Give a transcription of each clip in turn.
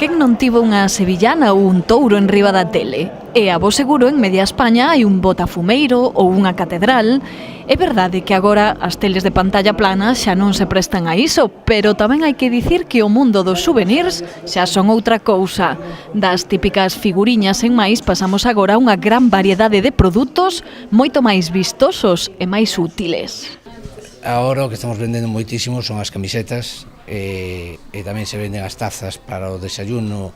Quen non tivo unha sevillana ou un touro en riba da tele? E a bo seguro en media España hai un botafumeiro ou unha catedral. É verdade que agora as teles de pantalla plana xa non se prestan a iso, pero tamén hai que dicir que o mundo dos souvenirs xa son outra cousa. Das típicas figuriñas en máis pasamos agora a unha gran variedade de produtos moito máis vistosos e máis útiles. Agora o que estamos vendendo moitísimo son as camisetas e tamén se venden as tazas para o desayuno,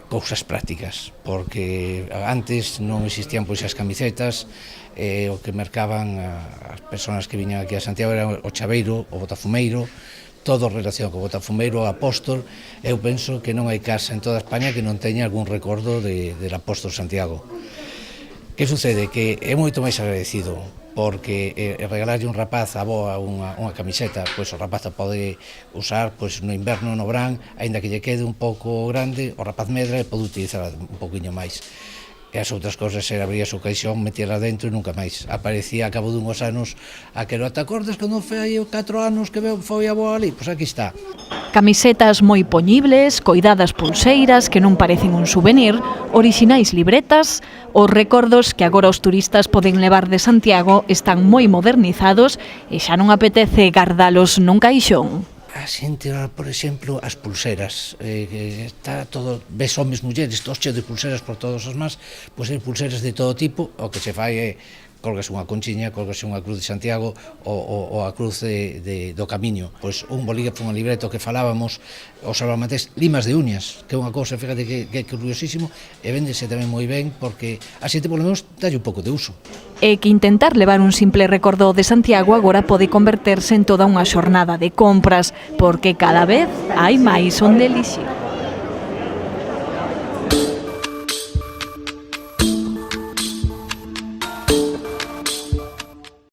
cousas prácticas, porque antes non existían pois as camisetas, o que mercaban as persoas que viñan aquí a Santiago era o chaveiro, o botafumeiro, todo relacionado co botafumeiro, o apóstol. Eu penso que non hai casa en toda España que non teña algún recordo del apóstol Santiago. Que sucede? Que é moito máis agradecido, porque regalarlle un rapaz a boa unha camiseta, pois o rapaz a pode usar pois no inverno, no verán, aínda que lle quede un pouco grande, o rapaz medra e pode utilizar un pouquiño máis. E as outras cousas era abrir o caixón, meterla dentro e nunca máis. Aparecía a cabo dunhos anos aquelo, te acordas cando foi 4 anos que foi a boa ali? Pois aquí está. Camisetas moi poñibles, coidadas pulseiras que non parecen un souvenir, orixinais libretas, os recordos que agora os turistas poden levar de Santiago están moi modernizados e xa non apetece gardalos nun caixón. A xente, por exemplo, as pulseras, está todo, ves homes, mulleres, todos cheos de pulseras por todos os más, pois hai pulseras de todo tipo, o que se fai é colgase unha conchiña, colgase unha cruz de Santiago ou a cruz do Camiño. Pois un bolígrafo, un libreto que falábamos, os salvamantés, limas de uñas, que é unha cousa, fíjate que é curiosísimo, e véndese tamén moi ben, porque a xente, polo menos, dalle un pouco de uso. E que intentar levar un simple recordo de Santiago agora pode converterse en toda unha xornada de compras, porque cada vez hai máis onde elixir.